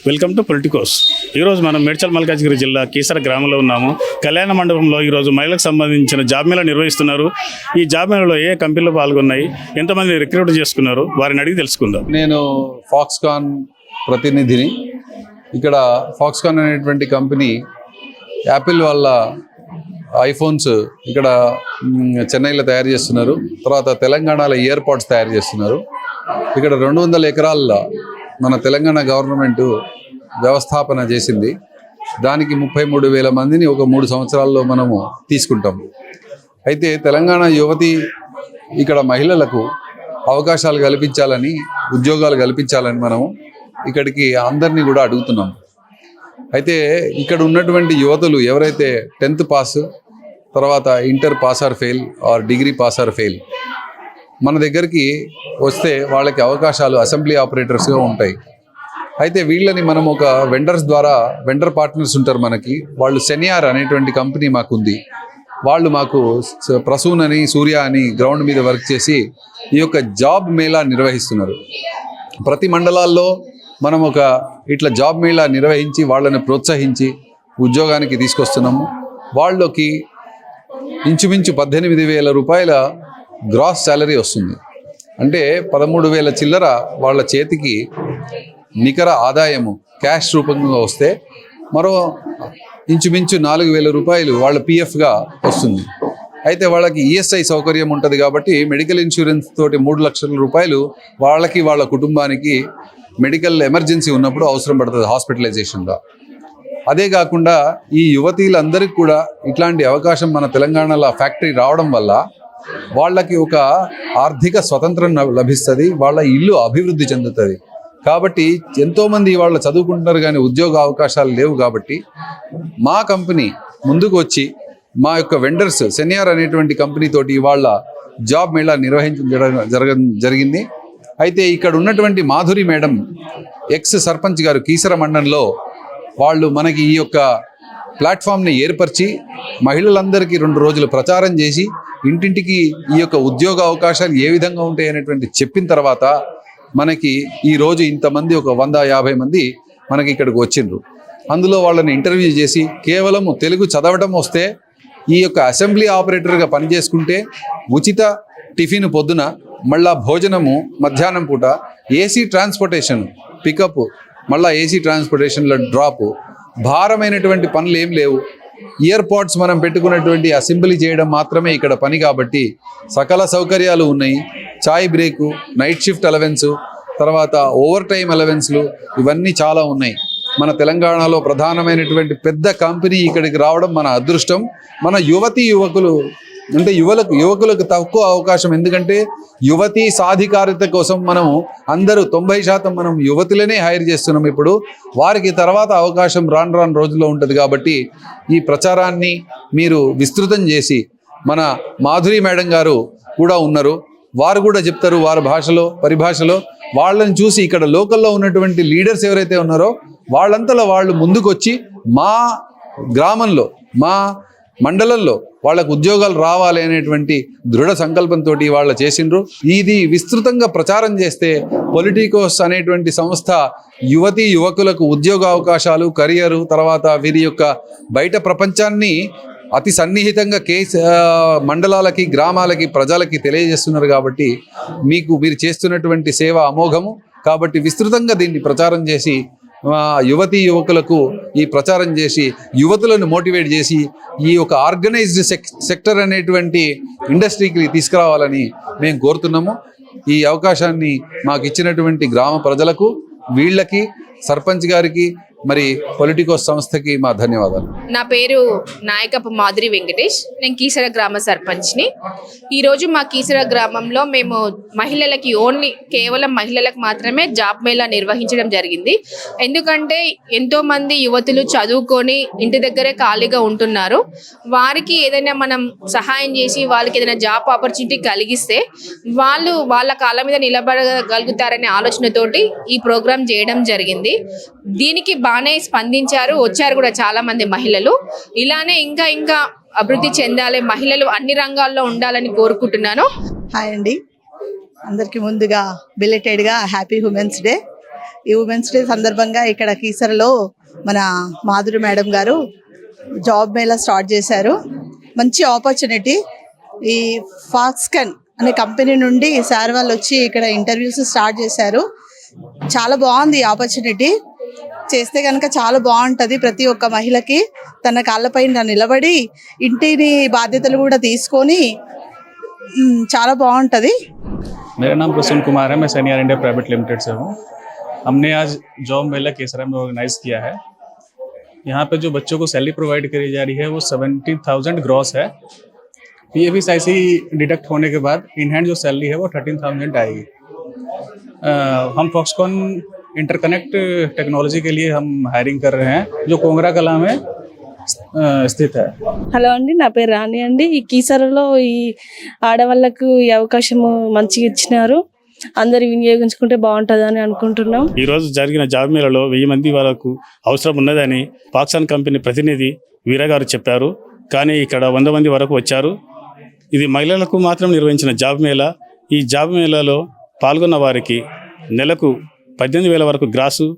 Welcome to Politicos. ఈరోజు మనం మేడ్చల్ మల్కాజ్గిరి జిల్లా కీసర గ్రామంలో ఉన్నాము. కళ్యాణ మండపంలో ఈరోజు మహిళలకు సంబంధించిన జాబ్ మేళా నిర్వహిస్తున్నారు. ఈ జాబ్ మేళాలో ఏ కంపెనీలు పాల్గొన్నాయి, ఎంతమంది రిక్రూట్ చేసుకున్నారు, వారిని అడిగి తెలుసుకుందాం. నేను ఫాక్స్కాన్ ప్రతినిధిని. ఇక్కడ ఫాక్స్కాన్ అనేటువంటి కంపెనీ యాపిల్ వాళ్ళ ఐఫోన్స్ ఇక్కడ చెన్నైలో తయారు చేస్తున్నారు. తర్వాత తెలంగాణలో ఇయర్ పాడ్స్ తయారు చేస్తున్నారు. ఇక్కడ 200 ఎకరాల్లో మన తెలంగాణ గవర్నమెంట్ వ్యవస్థాపన చేసింది. దానికి 33,000 మందిని ఒక 3 సంవత్సరాల్లో మనము తీసుకుంటాం. అయితే తెలంగాణ యువతి ఇక్కడ మహిళలకు అవకాశాలు కల్పించాలని, ఉద్యోగాలు కల్పించాలని మనము ఇక్కడికి అందరినీ కూడా అడుగుతున్నాం. అయితే ఇక్కడ ఉన్నటువంటి యువతులు ఎవరైతే 10th పాస్, తర్వాత inter pass or fail are degree pass or fail మన దగ్గరికి వస్తే వాళ్ళకి అవకాశాలు అసెంబ్లీ ఆపరేటర్స్గా ఉంటాయి. అయితే వీళ్ళని మనం ఒక వెండర్ పార్ట్నర్స్ ఉంటారు మనకి. వాళ్ళు సెనియార్ అనేటువంటి కంపెనీ మాకుంది. వాళ్ళు మాకు ప్రసూన్ అని, సూర్య అని గ్రౌండ్ మీద వర్క్ చేసి ఈ యొక్క జాబ్ మేళా నిర్వహిస్తున్నారు. ప్రతి మండలాల్లో మనం ఒక ఇట్లా జాబ్ మేళా నిర్వహించి వాళ్ళని ప్రోత్సహించి ఉద్యోగానికి తీసుకొస్తున్నాము. వాళ్ళకి ఇంచుమించు 18,000 రూపాయల గ్రాస్ శాలరీ వస్తుంది. అంటే 13,000 చిల్లర వాళ్ళ చేతికి నికర ఆదాయము క్యాష్ రూపంగా వస్తే, మరో ఇంచుమించు 4,000 రూపాయలు వాళ్ళ పిఎఫ్గా వస్తుంది. అయితే వాళ్ళకి ఈఎస్ఐ సౌకర్యం ఉంటుంది కాబట్టి మెడికల్ ఇన్సూరెన్స్ తోటి 3 లక్షల రూపాయలు వాళ్ళకి, వాళ్ళ కుటుంబానికి మెడికల్ ఎమర్జెన్సీ ఉన్నప్పుడు అవసరం పడుతుంది హాస్పిటలైజేషన్గా. అదే కాకుండా ఈ యువతీలందరికీ కూడా ఇట్లాంటి అవకాశం మన తెలంగాణలో ఫ్యాక్టరీ రావడం వల్ల వాళ్ళకి ఒక ఆర్థిక స్వతంత్రం లభిస్తుంది, వాళ్ళ ఇల్లు అభివృద్ధి చెందుతుంది. కాబట్టి ఎంతోమంది వాళ్ళు చదువుకుంటున్నారు కానీ ఉద్యోగ అవకాశాలు లేవు. కాబట్టి మా కంపెనీ ముందుకు వచ్చి మా యొక్క వెండర్స్ సెనియార్ అనేటువంటి కంపెనీతోటి వాళ్ళ జాబ్ మేళా నిర్వహించడం జరిగింది. అయితే ఇక్కడ ఉన్నటువంటి మాధురి మేడం, ఎక్స్ సర్పంచ్ గారు కీసర మండలంలో, వాళ్ళు మనకి ఈ యొక్క ప్లాట్ఫామ్ని ఏర్పరిచి మహిళలందరికీ 2 రోజులు ప్రచారం చేసి ఇంటింటికి ఈ యొక్క ఉద్యోగ అవకాశాలు ఏ విధంగా ఉంటాయి అనేటువంటి చెప్పిన తర్వాత మనకి ఈరోజు ఇంతమంది ఒక 150 మంది మనకి ఇక్కడికి వచ్చిండ్రు. అందులో వాళ్ళని ఇంటర్వ్యూ చేసి కేవలం తెలుగు చదవటం వస్తే ఈ యొక్క అసెంబ్లీ ఆపరేటర్గా పనిచేసుకుంటే ఉచిత టిఫిన్ పొద్దున, మళ్ళా భోజనము మధ్యాహ్నం పూట, ఏసీ ట్రాన్స్పోర్టేషన్ పికప్, మళ్ళీ ఏసీ ట్రాన్స్పోర్టేషన్లో డ్రాపు, భారమైనటువంటి పనులు ఏం లేవు. ఇయర్ పాడ్స్ మనం పెట్టుకున్నటువంటి అసెంబ్లీ చేయడం మాత్రమే ఇక్కడ పని. కాబట్టి సకల సౌకర్యాలు ఉన్నాయి. చాయ్ బ్రేకు, నైట్ షిఫ్ట్ అలవెన్స్, తర్వాత ఓవర్ టైం అలవెన్స్లు, ఇవన్నీ చాలా ఉన్నాయి. మన తెలంగాణలో ప్రధానమైనటువంటి పెద్ద కంపెనీ ఇక్కడికి రావడం మన అదృష్టం. మన యువకులు అంటే యువకులకు తక్కువ అవకాశం. ఎందుకంటే యువతీ సాధికారిత కోసం మనము అందరూ 90% మనం యువతులనే హైర్ చేస్తున్నాం. ఇప్పుడు వారికి తర్వాత అవకాశం రాను రోజుల్లో ఉంటుంది. కాబట్టి ఈ ప్రచారాన్ని మీరు విస్తృతం చేసి, మన మాధురి మేడం గారు కూడా ఉన్నారు, వారు కూడా చెప్తారు వారి పరిభాషలో. వాళ్ళని చూసి ఇక్కడ లోకల్లో ఉన్నటువంటి లీడర్స్ ఎవరైతే ఉన్నారో వాళ్ళంతలో వాళ్ళు ముందుకొచ్చి మా గ్రామంలో, మా మండలంలో వాళ్ళకు ఉద్యోగాలు రావాలి అనేటువంటి దృఢ సంకల్పంతో వాళ్ళు చేసిండ్రు. ఇది విస్తృతంగా ప్రచారం చేస్తే పొలిటికోస్ అనేటువంటి సంస్థ యువకులకు ఉద్యోగ అవకాశాలు, కెరియరు, తర్వాత వీరి యొక్క బయట ప్రపంచాన్ని అతి సన్నిహితంగా మండలాలకి, గ్రామాలకి, ప్రజలకి తెలియజేస్తున్నారు. కాబట్టి మీరు చేస్తున్నటువంటి సేవ అమోఘము. కాబట్టి విస్తృతంగా దీన్ని ప్రచారం చేసి యువకులకు ఈ ప్రచారం చేసి యువతులను మోటివేట్ చేసి ఈ యొక్క ఆర్గనైజ్డ్ సెక్టర్ అనేటువంటి ఇండస్ట్రీకి తీసుకురావాలని మేము కోరుతున్నాము. ఈ అవకాశాన్ని మాకు ఇచ్చినటువంటి గ్రామ ప్రజలకు, వీళ్ళకి, సర్పంచ్ గారికి, మరి పొలిటికోస్ సంస్థకి మా ధన్యవాదాలు. నా పేరు నాయకపు మాధురి వెంకటేష్. నేను కీసర గ్రామ సర్పంచ్ని. ఈరోజు మా కీసర గ్రామంలో మేము మహిళలకి, కేవలం మహిళలకు మాత్రమే జాబ్ మేళా నిర్వహించడం జరిగింది. ఎందుకంటే ఎంతోమంది యువతులు చదువుకొని ఇంటి దగ్గరే ఖాళీగా ఉంటున్నారు. వారికి ఏదైనా మనం సహాయం చేసి వాళ్ళకి ఏదైనా జాబ్ ఆపర్చునిటీ కలిగిస్తే వాళ్ళు వాళ్ళ కాళ్ళ మీద నిలబడగలుగుతారనే ఆలోచనతోటి ఈ ప్రోగ్రాం చేయడం జరిగింది. దీనికి బాగానే స్పందించారు, వచ్చారు కూడా చాలా మంది మహిళలు. ఇలానే ఇంకా అభివృద్ధి చెందాలి, మహిళలు అన్ని రంగాల్లో ఉండాలని కోరుకుంటున్నాను. హాయ్ అండి, అందరికీ ముందుగా బిలేటెడ్గా హ్యాపీ ఉమెన్స్ డే. ఈ ఉమెన్స్ డే సందర్భంగా ఇక్కడ కీసరలో మన మాధురి మేడం గారు జాబ్ మేళా స్టార్ట్ చేశారు. మంచి ఆపర్చునిటీ. ఈ ఫాక్స్కాన్ అనే కంపెనీ నుండి సార్ వాళ్ళు వచ్చి ఇక్కడ ఇంటర్వ్యూస్ స్టార్ట్ చేశారు. చాలా బాగుంది ఈ ఆపర్చునిటీ. చేస్తే కనుక చాలా బాగుంటుంది. ప్రతి ఒక్క మహిళకి తన కాళ్ళపైన నిలబడి ఇంటిని బాధ్యతలు కూడా తీసుకొని చాలా బాగుంటుంది. मेरा नाम प्रसून कुमार है, मैं सैनियर इंडिया प्राइवेट लिमिटेड से हूँ। हमने आज जॉब मेला केसरा में ऑर्गेनाइज किया है। यहाँ पे जो बच्चों को सैलरी प्रोवाइड करी जा रही है वो 70,000 ग्रॉस है। PFIC डिडक्ट होने के बाद इन हैंड जो सैलरी है वो 13,000 आएगी। हम फॉक्सकॉन इंटरकनेक्ट टेक्नोलॉजी के लिए हम हायरिंग कर रहे हैं जो कोंगरा कला में స్థిత. హలో అండి, నా పేరు రాణి అండి. ఈ కీసరలో ఈ ఆడవాళ్ళకు ఈ అవకాశము మంచిగా ఇచ్చినారు. అందరు వినియోగించుకుంటే బాగుంటుందని అనుకుంటున్నాం. ఈరోజు జరిగిన జాబ్ మేళలో 1000 మంది వరకు అవసరం ఉన్నదని ఫాక్సాన్ కంపెనీ ప్రతినిధి వీరగారు చెప్పారు. కానీ ఇక్కడ 100 మంది వరకు వచ్చారు. ఇది మహిళలకు మాత్రం నిర్వహించిన జాబ్ మేళా. ఈ జాబ్ మేళాలో పాల్గొన్న వారికి నెలకు 18,000 వరకు గ్రాసు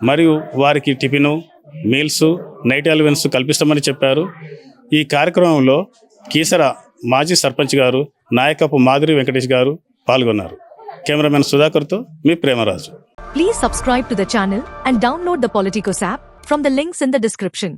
మరియు వారికి టిఫిను, మీల్స్, నైట్ అలవెన్స్ కల్పిస్తామని చెప్పారు. ఈ కార్యక్రమంలో కీసర మాజీ సర్పంచ్ గారు నాయకపు మాధురి వెంకటేష్ గారు పాల్గొన్నారు. కెమెరామెన్ సుధాకర్తో మీ Premaraju. Please subscribe to the channel and download the Politicos app from the links in the description.